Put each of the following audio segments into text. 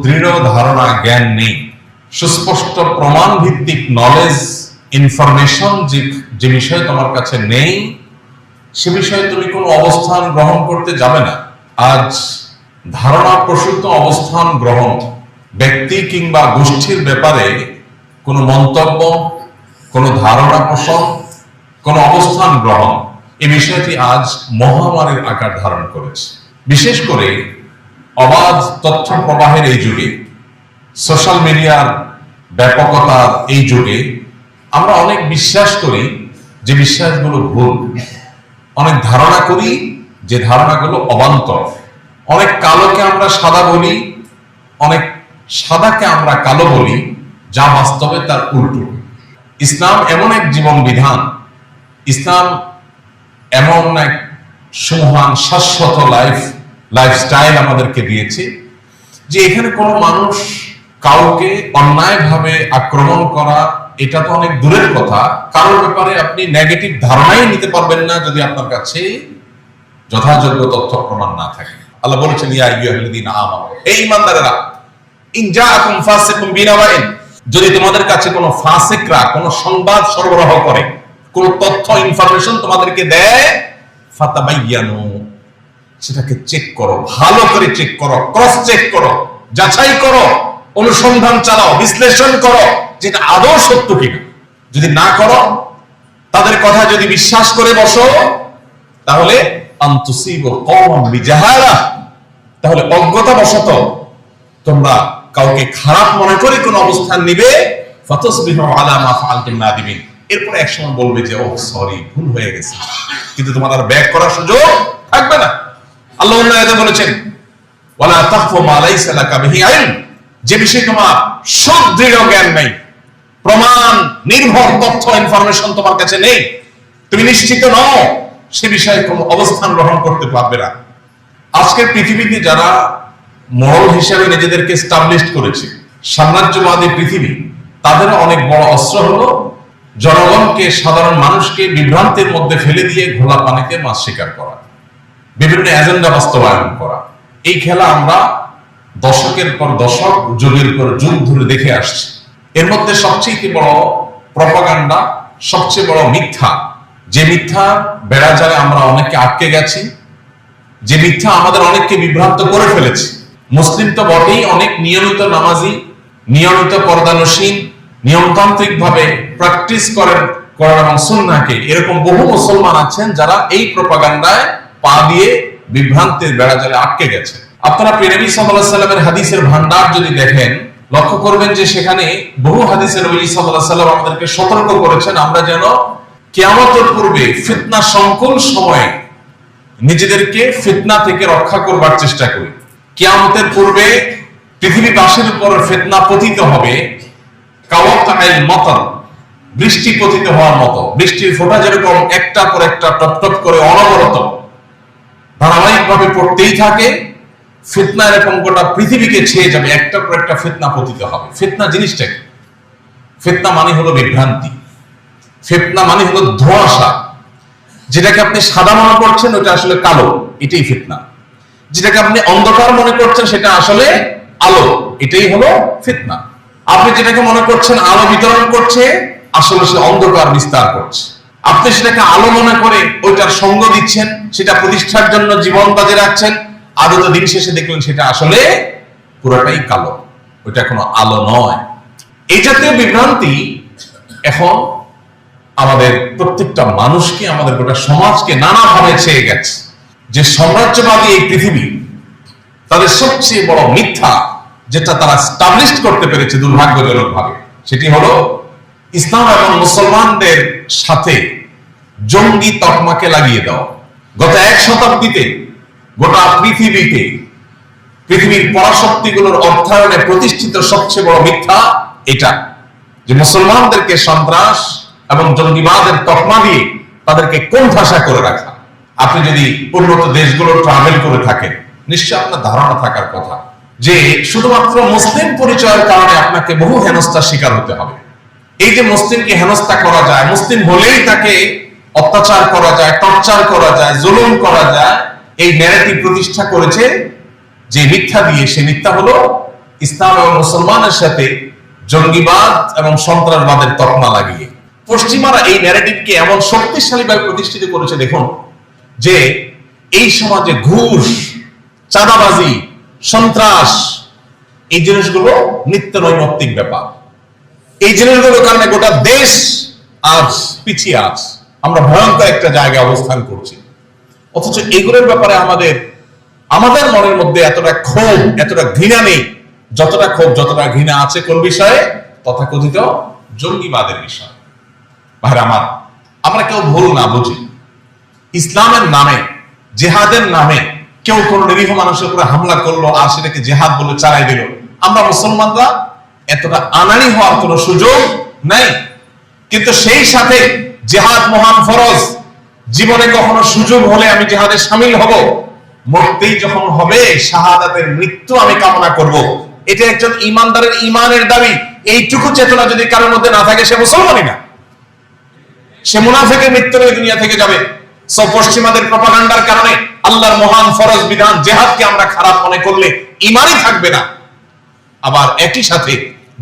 সুদৃঢ় ধারণা জ্ঞান নেই, সুস্পষ্ট প্রমাণ ভিত্তিক নলেজ ইনফরমেশন যে বিষয় তোমার কাছে নেই, সে বিষয়ে তুমি কোনো অবস্থান গ্রহণ করতে যাবে না। আজ ধারণা প্রসূত অবস্থান গ্রহণ, ব্যক্তি কিংবা গোষ্ঠীর ব্যাপারে কোনো মন্তব্য, কোনো ধারণা পোষণ, কোনো অবস্থান গ্রহণ, এই বিষয়টি আজ মহামারীর আকার ধারণ করেছে। বিশেষ করে অবাধ তথ্য প্রবাহের এই যুগে, সোশ্যাল মিডিয়ার ব্যাপকতার এই যুগে আমরা অনেক বিশ্বাস করি যে বিশ্বাসগুলো ভুল, অনেক ধারণা করি যে ধারণাগুলো অবান্তর, অনেক কালোকে আমরা সাদা বলি, অনেক সাদাকে আমরা কালো বলি, যা বাস্তবে তার উল্টো। ইসলাম এমন এক জীবন বিধান, ইসলাম এমন এক সুমহান শাশ্বত লাইফস্টাইল আমাদেরকে দিয়েছে যে এখানে কোনো মানুষ কাউকে অন্যায়ভাবে আক্রমণ করা এটা তো অনেক দূরের কথা, কারোর ব্যাপারে আপনি নেগেটিভ ধারণাই নিতে পারবেন না যদি আপনার কাছে যথাযোগ্য তথ্য প্রমাণ না থাকে। আল্লাহ বলেছেন, ইয়া আইয়ুহাল্লাযীনা আমানু, এই ঈমানদারেরা, ইন জাআকুম ফাসিকুম বিনাবাইন, যদি তোমাদের কাছে কোনো ফাসিকরা কোনো সংবাদ সরবরাহ করে, কোন তথ্য ইনফরমেশন তোমাদেরকে দেয়, ফাতাবাইয়ানু, সেটাকে চেক করো, ভালো করে চেক করো, ক্রস চেক করো, যাচাই করো, অনুসন্ধান চালাও, বিশ্লেষণ করো যেটা আদৌ সত্য কিনা। যদি না করো, তাদের কথা যদি বিশ্বাস করে বসো, তাহলে আনতুসিবু কওমান বিজাহালা, তাহলে অজ্ঞতাবশত তোমরা কাউকে খারাপ মনে করে কোন অবস্থান নিবে, ফাতাসবিহু আলা মা ফাআলতুম নাদিমিন, এরপর একসময় বলবে যে ও সরি, ভুল হয়ে গেছে, কিন্তু তোমার আর ব্যাক করার সুযোগ থাকবে না। আল্লাহ অন্য আয়াতে বলেছেন, ওয়ালা তাখফু মা লাইসা লাকা বিহি ইলম, যে বিষয়ে তোমার সুদৃঢ় জ্ঞান নেই, প্রমাণ নির্ভর তথ্য ইনফরমেশন তোমার কাছে নেই, তুমি নিশ্চিত নও, সে বিষয়ে কোনো অবস্থান গ্রহণ করতে পারবে না। আজকের পৃথিবীতে যারা মোরাল হিসেবে নিজেদেরকে এস্টাবলিশ করেছে, সাম্রাজ্যবাদী পৃথিবী, তাদের অনেক বড় অস্ত্র হলো জনগণকে, সাধারণ মানুষকে বিভ্রান্তির মধ্যে ফেলে দিয়ে ঘোলা পানিতে মাছ শিকার করা, বিভিন্ন এজেন্ডা বাস্তবায়ন করা। এই খেলা আমরা দশকের পর দশক, যুগের পর যুগ ধরে দেখে আসছি। এর মধ্যে সবচেয়ে বড় প্রপাগান্ডা, সবচেয়ে বড় মিথ্যা, যে মিথ্যা বেড়াজালে আমরা অনেককে আটকে গেছি, যে মিথ্যা আমাদের অনেককে বিভ্রান্ত করে ফেলেছে। মুসলিম তো বটেই, অনেক নিয়মিত নামাজি, নিয়মিত পর্দানসীন, নিয়মতান্ত্রিক ভাবে প্র্যাকটিস করেন কোরআন এবং সুন্নাহকে, এরকম বহু মুসলমান আছেন যারা এই প্রপাগান্ডায় পা দিয়ে বিভ্রান্তির বেড়াজালে আটকে গেছে। আপনারা নবী সাল্লাল্লাহু আলাইহি সাল্লামের হাদিসের ভান্ডার যদি দেখেন, লক্ষ্য করবেন যে সেখানে বহু হাদিসে নবী সাল্লাল্লাহু আলাইহি সাল্লাম আমাদেরকে সতর্ক করেছেন আমরা যেন কিয়ামতের পূর্বে ফিতনা সংকুল সময়ে নিজেদেরকে ফিতনা থেকে রক্ষা করবার চেষ্টা করি। কিয়ামতের পূর্বে পৃথিবীবাসীর উপর ফিতনা পতিত হবে কাওয়াতাইল মতন, বৃষ্টি পতিত হওয়ার মতো। বৃষ্টির ফোঁটা যেরকম একটা পর একটা টপ টপ করে অনবরত ধারাবাহিকভাবে পড়তেই থাকে, ফিতনা এরকম গোটা পৃথিবীকে ছেয়ে যাবে, একটা পর একটা ফিতনা পতিত হবে। ফিতনা জিনিসটা কি? ফিতনা মানে হলো বিভ্রান্তি, ফিতনা মানে হলো ধোঁয়াশা। যেটাকে আপনি সাদা মনে করছেন ওটা আসলে কালো, এটাই ফিতনা। যেটাকে আপনি অন্ধকার মনে করছেন সেটা আসলে আলো, এটাই হলো ফিতনা। আপনি যেটাকে মনে করছেন আলো বিতরণ করছে, আসলে সে অন্ধকার বিস্তার করছে। আপনি সেটাকে আলো মনে করে ওইটার সঙ্গ দিচ্ছেন, সেটা প্রতিষ্ঠার জন্য জীবন বাজে রাখছেন, আদত দিন শেষে দেখলেন সেটা আসলে পুরোটাই কালো, ওইটা কোনো আলো নয়। এই জাতীয় বিভ্রান্তি এখন আমাদের প্রত্যেকটা মানুষকে, আমাদের গোটা সমাজকে নানাভাবে ছেয়ে গেছে। যে সাম্রাজ্যবাদী এই পৃথিবী, তাদের সবচেয়ে বড় মিথ্যা যেটা তারা এস্টাবলিশ করতে পেরেছে দুর্ভাগ্যজনক ভাবে, সেটি হলো ইসলাম এবং মুসলমানদের সাথে জঙ্গি তকমাকে লাগিয়ে দেওয়া। গত এক শতাব্দীতে গোটা পৃথিবীতে পৃথিবীর পরাশক্তিগুলোর অর্থায়নে প্রতিষ্ঠিত সবচেয়ে বড় মিথ্যা এটা, যে মুসলমানদেরকে সন্ত্রাস এবং জঙ্গিবাদের তকমা দিয়ে তাদেরকে কোণঠাসা করে রাখা। আপনি যদি উন্নত দেশগুলো ট্রাভেল করে থাকেন, নিশ্চয় আপনার ধারণা থাকার কথা যে শুধুমাত্র মুসলিম পরিচয়ের কারণে আপনাকে বহু হেনস্থার শিকার হতে হবে। এই যে মুসলিমকে হেনস্থা করা যায়, মুসলিম বলেই তাকে অত্যাচার করা যায়, টর্চার করা যায়, জুলুম করা যায়, এই ন্যারেটিভ প্রতিষ্ঠা করেছে যে মিথ্যা দিয়ে। সে মিথ্যা হলো ইসলাম এবং মুসলমানের সাথে জঙ্গিবাদ এবং সন্ত্রাসবাদের তকমা লাগিয়ে পশ্চিমারা এই ন্যারেটিভকে এমন শক্তিশালীভাবে প্রতিষ্ঠিত করেছে। দেখুন যে এই সমাজে ঘুষ, চাঁদাবাজি, সন্ত্রাস এই জিনিসগুলো নিত্য নৈমিত্তিক ব্যাপার। এই জিনিসগুলোর কারণে গোটা দেশ আজ পিছিয়ে আছে, আমরা ভয়ঙ্কর একটা জায়গায় অবস্থান করছি। অথচ এগুলোর ব্যাপারে আমাদের মনের মধ্যে এতটা ক্ষোভ, এতটা ঘৃণা নেই, যতটা ক্ষোভ, যতটা ঘৃণা আছে কোন বিষয়ে? তথাকথিত জঙ্গিবাদের বিষয়। ভাইরা আমার, আমরা কেউ ভুল না বুঝি, ইসলামের নামে, জেহাদের নামে কেউ কোন নিরীহ মানুষের উপরে হামলা করলো আর সেটাকে জেহাদ বলে চালাই দিল, আমরা মুসলমানরা এতটা আনাড়ি হওয়ার কোন সুযোগ নাই। কিন্তু সেই সাথে জেহাদ মহান ফরজ, জীবনে কখনো সুযোগ হলে আমি জেহাদে শামিল হব, মরতেই যখন হবে শাহাদাতের মৃত্যু আমি কামনা করব। এটা একজন ইমানদারের ইমানের দাবি। এইটুকু চেতনা যদি কারোর মধ্যে না থাকে, সে মুসলমানই না, সে মুনাফিকের মৃত্যু নিয়ে দুনিয়া থেকে যাবে। সব পশ্চিমাদের প্রপাগান্ডার কারণে আল্লাহর মহান ফরজ বিধান জেহাদকে আমরা খারাপ মনে করলে ইমানই থাকবে না। আবার একই সাথে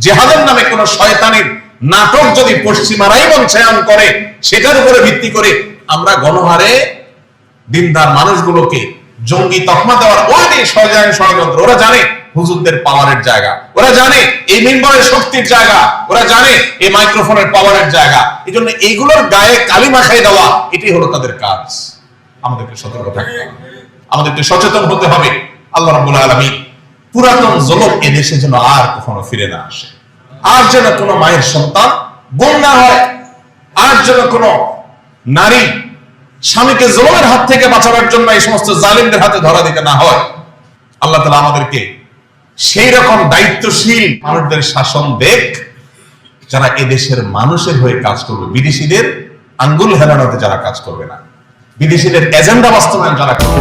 জেহাদের নামে কোন শয়তানের নাটক যদি পশ্চিমারাই মঞ্চায়ন করে, সেটার উপরে ভিত্তি করে আমরা গণহারে দিনদার মানুষগুলোকে জঙ্গি তকমা দেওয়ার ওই ষড়যন্ত্র। ওরা জানে হুজুরদের পাওয়ারের জায়গা, ওরা জানে এই মিম্বরের শক্তির জায়গা, ওরা জানে এই মাইক্রোফোনের পাওয়ারের জায়গা। এই জন্য এইগুলোর গায়ে কালি মাখাই দেওয়া, এটাই হলো তাদের কাজ। আমাদেরকে সতর্ক থাকতে হবে, আমাদেরকে সচেতন হতে হবে। আল্লাহ রাব্বুল আলামিন পুরাতন জলক এদেশে যেন আর কখনো ফিরে না আসে, আর যেন কোনো মায়ের সন্তান গুম না হয়, আর যেন কোনো নারী স্বামীকে জুলুমের হাত থেকে বাঁচাবার জন্য এই সমস্ত জালিমদের হাতে ধরা দিতে না হয়। আল্লাহ তাআলা আমাদেরকে সেই রকম দায়িত্বশীল মানুষদের শাসন দেখ, যারা এদেশের মানুষের হয়ে কাজ করবে, বিদেশিদের আঙ্গুল হেলানোতে যারা কাজ করবে না, বিদেশিদের এজেন্ডা বাস্তবায়ন যারা করবে।